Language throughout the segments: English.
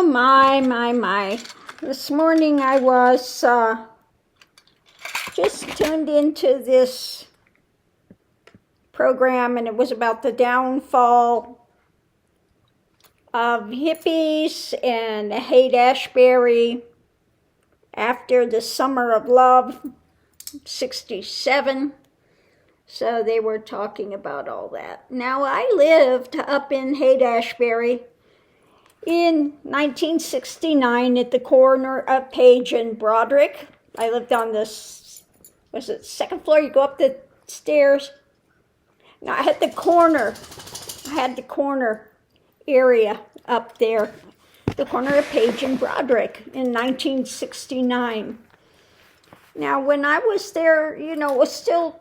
My. This morning I was just tuned into this program, and it was about the downfall of hippies and Haight-Ashbury after the Summer of Love, 67. So they were talking about all that. Now, I lived up in Haight-Ashbury in 1969 at the corner of Page and Broderick. I lived on this, was it second floor? You go up the stairs. Now I had the corner area up there, the corner of Page and Broderick in 1969. Now when I was there, it was still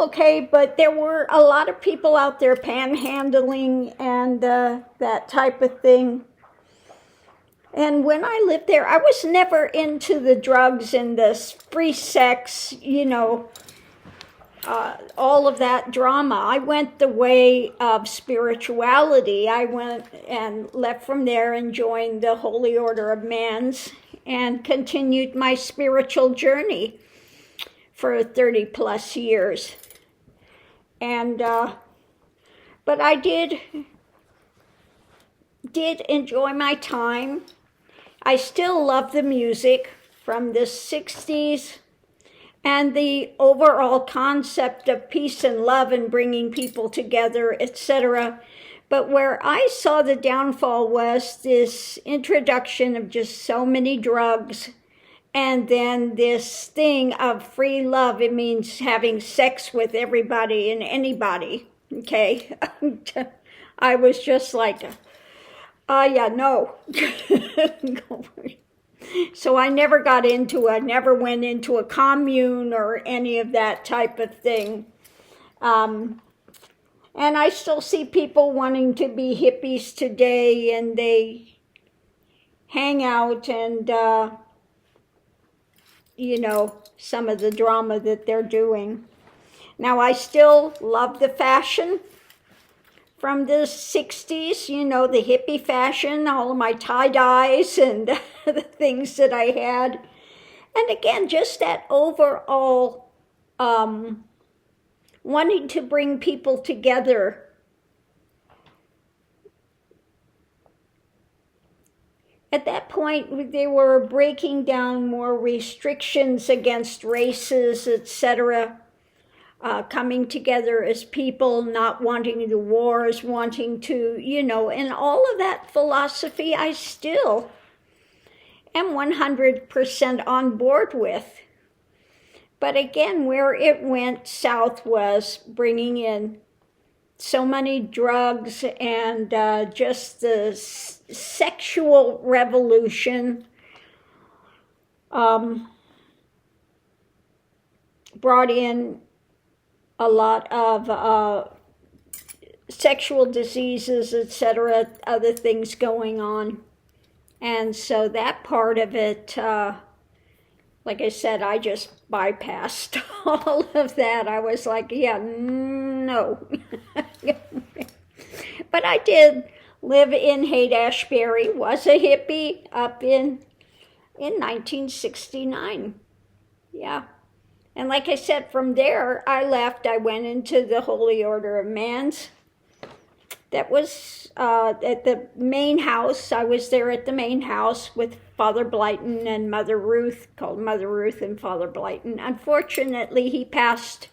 okay, but there were a lot of people out there panhandling and that type of thing. And when I lived there, I was never into the drugs and the free sex, all of that drama. I went the way of spirituality. I went and left from there and joined the Holy Order of Mans and continued my spiritual journey for 30 plus years. And but I did enjoy my time. I still love the music from the 60s and the overall concept of peace and love and bringing people together, etc. But where I saw the downfall was this introduction of just so many drugs. And then this thing of free love, it means having sex with everybody and anybody, okay? I was just like, no. So I never never went into a commune or any of that type of thing. And I still see people wanting to be hippies today, and they hang out and, some of the drama that they're doing. Now, I still love the fashion from the 60s, the hippie fashion, all of my tie-dyes and the things that I had. And again, just that overall wanting to bring people together. At that point, they were breaking down more restrictions against races, etc., coming together as people, not wanting the wars, wanting to, and all of that philosophy I still am 100% on board with. But again, where it went south was bringing in so many drugs and just the sexual revolution brought in a lot of sexual diseases, etc., other things going on. And so that part of it, like I said, I just bypassed all of that. I was like, yeah, no. But I did live in Haight-Ashbury, was a hippie up in 1969. Yeah. And like I said, from there, I left. I went into the Holy Order of Mans. That was at the main house. I was there at the main house with Father Blyton and Mother Ruth, called Mother Ruth and Father Blyton. Unfortunately, he passed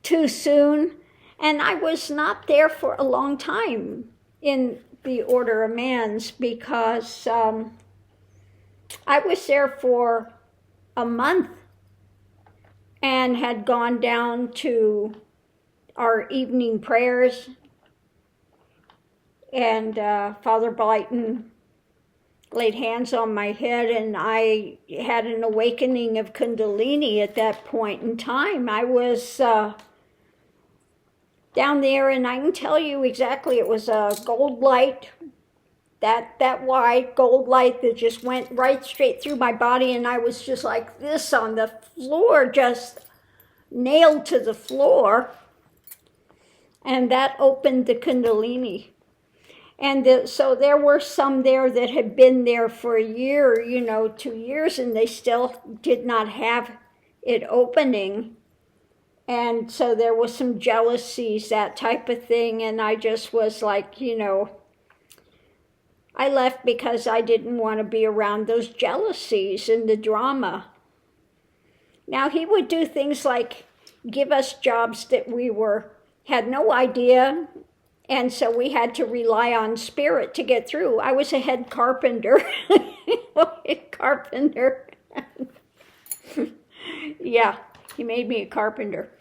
too soon, and I was not there for a long time in the Order of Mans because I was there for a month and had gone down to our evening prayers, and Father Blyton laid hands on my head, and I had an awakening of Kundalini at that point in time. I was down there, and I can tell you exactly, it was a gold light, that wide gold light that just went right straight through my body, and I was just like this on the floor, just nailed to the floor, and that opened the Kundalini. And so there were some there that had been there for a year, 2 years, and they still did not have it opening. And so there was some jealousies, that type of thing. And I just was like, I left because I didn't want to be around those jealousies and the drama. Now, he would do things like give us jobs that we had no idea, and so we had to rely on spirit to get through. I was a head carpenter. Carpenter. Yeah, he made me a carpenter.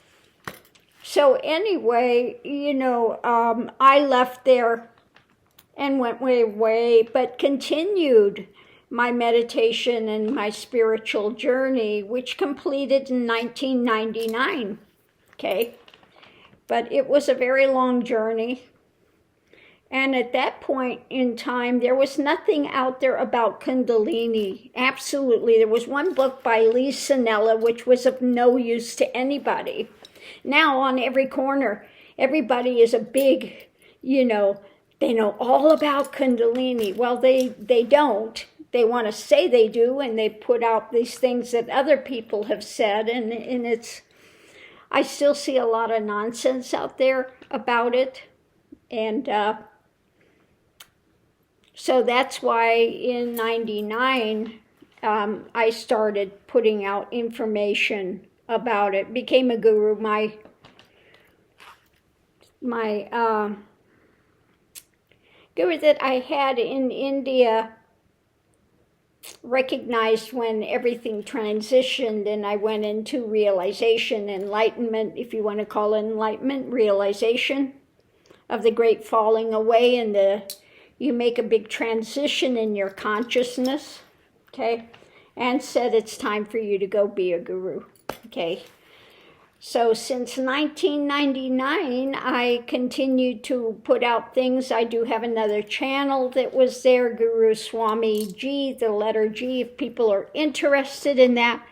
So anyway, I left there and went way, but continued my meditation and my spiritual journey, which completed in 1999, okay? But it was a very long journey. And at that point in time, there was nothing out there about Kundalini. Absolutely. There was one book by Lee Sanella, which was of no use to anybody. Now on every corner, everybody is a big, they know all about Kundalini. Well, they don't. They want to say they do, and they put out these things that other people have said, and I still see a lot of nonsense out there about it. And so that's why in 99, I started putting out information about it, became a guru. My guru that I had in India recognized when everything transitioned and I went into realization, enlightenment, if you want to call it enlightenment, realization of the great falling away, and you make a big transition in your consciousness, okay, and said it's time for you to go be a guru, okay. So since 1999, I continued to put out things. I do have another channel that was there, Guru Swami G, the letter G, if people are interested in that,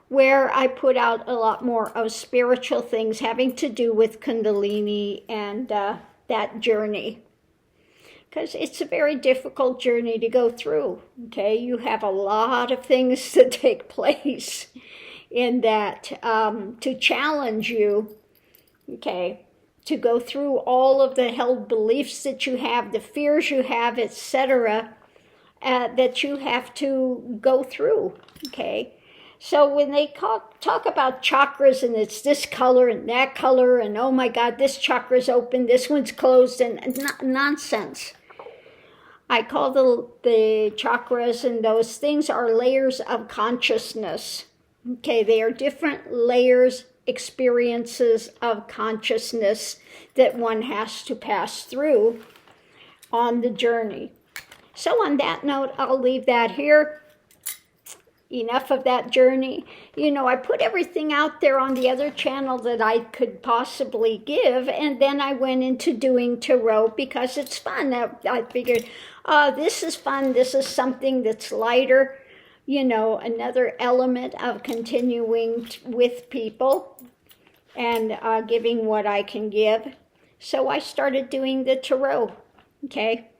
where I put out a lot more of spiritual things having to do with Kundalini and that journey. Because it's a very difficult journey to go through, okay? You have a lot of things that take place in that to challenge you, okay, to go through all of the held beliefs that you have, the fears you have, etc., that you have to go through, okay? So when they talk about chakras and it's this color and that color and oh my God, this chakra's open, this one's closed, and nonsense. I call the chakras and those things are layers of consciousness. Okay, they are different layers, experiences of consciousness that one has to pass through on the journey. So on that note, I'll leave that here. Enough of that journey. I put everything out there on the other channel that I could possibly give, and then I went into doing tarot because it's fun. I figured, this is fun. This is something that's lighter. Another element of continuing with people and giving what I can give. So I started doing the tarot, okay?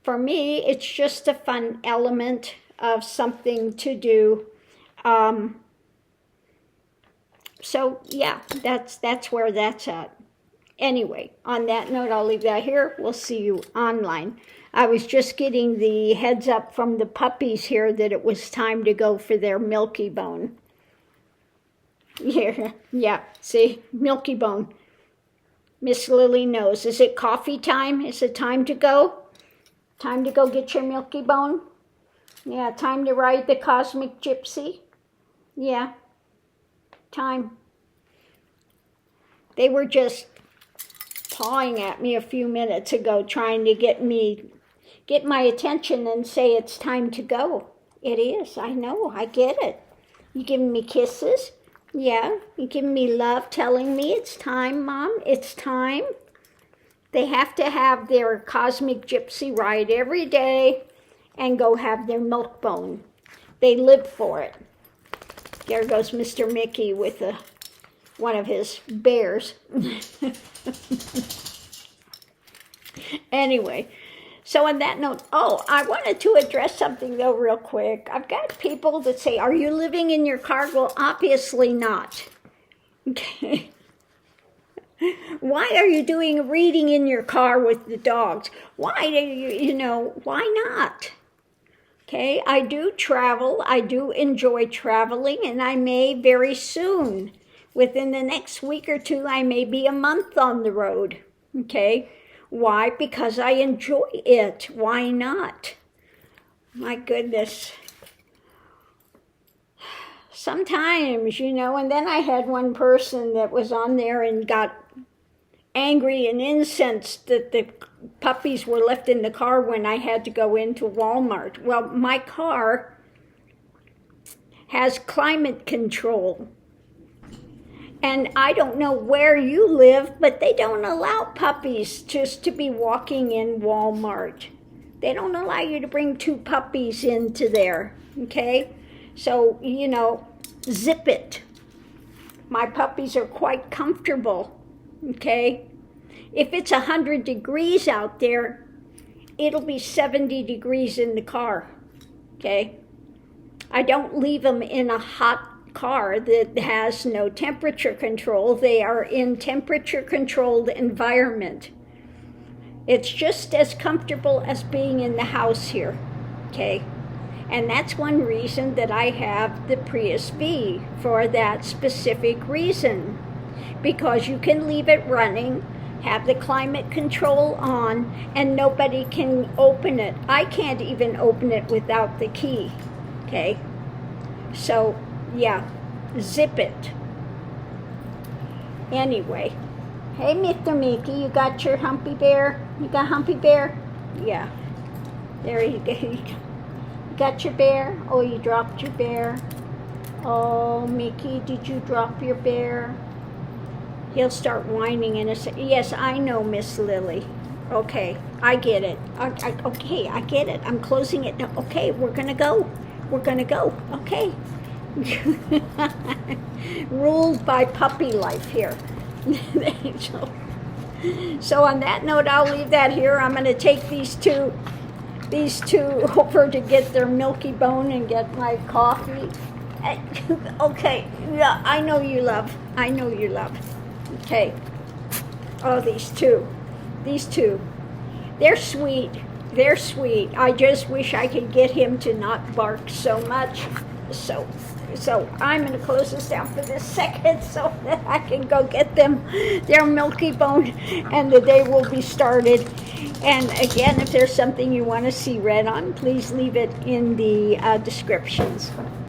For me, it's just a fun element of something to do. So yeah, that's where that's at. Anyway, on that note, I'll leave that here. We'll see you online. I was just getting the heads up from the puppies here that it was time to go for their Milky Bone. Yeah, see, Milky Bone. Miss Lily knows. Is it coffee time? Is it time to go? Time to go get your Milky Bone? Yeah, time to ride the Cosmic Gypsy? Yeah, time. They were just pawing at me a few minutes ago, trying to get my attention and say it's time to go. It is, I know, I get it. You giving me kisses? Yeah, you giving me love, telling me it's time, Mom, it's time. They have to have their Cosmic Gypsy ride every day and go have their milk bone. They live for it. There goes Mr. Mickey with one of his bears. Anyway, So on that note, I wanted to address something though real quick. I've got people that say, are you living in your car? Well, obviously not. Okay. Why are you doing a reading in your car with the dogs? Why do why not? Okay, I do travel. I do enjoy traveling, and I may very soon, within the next week or two, I may be a month on the road. Okay, why? Because I enjoy it. Why not? My goodness. Sometimes, and then I had one person that was on there and got angry and incensed that the puppies were left in the car when I had to go into Walmart. Well, my car has climate control. And I don't know where you live, but they don't allow puppies just to be walking in Walmart. They don't allow you to bring 2 puppies into there, okay? So, zip it. My puppies are quite comfortable, okay? If it's 100 degrees out there, it'll be 70 degrees in the car, okay? I don't leave them in a hot car that has no temperature control. They are in temperature-controlled environment. It's just as comfortable as being in the house here, okay? And that's one reason that I have the Prius V, for that specific reason. Because you can leave it running, have the climate control on, and nobody can open it. I can't even open it without the key, okay? So, yeah, zip it. Anyway, hey, Mr. Mickey, you got your Humpy Bear? You got Humpy Bear? Yeah, there you go. You got your bear? Oh, you dropped your bear. Oh, Mickey, did you drop your bear? He'll start whining in a second. Yes, I know, Miss Lily. Okay, I get it. Okay, I get it. I'm closing it. Okay, we're going to go. We're going to go. Okay. Ruled by puppy life here. So on that note, I'll leave that here. I'm going to take these two over to get their Milky Bone and get my coffee. Okay, yeah, I know you love. Okay. Oh, these two. They're sweet. I just wish I could get him to not bark so much. So I'm going to close this down for this second so that I can go get them their Milky Bone and the day will be started. And again, if there's something you want to see read on, please leave it in the descriptions.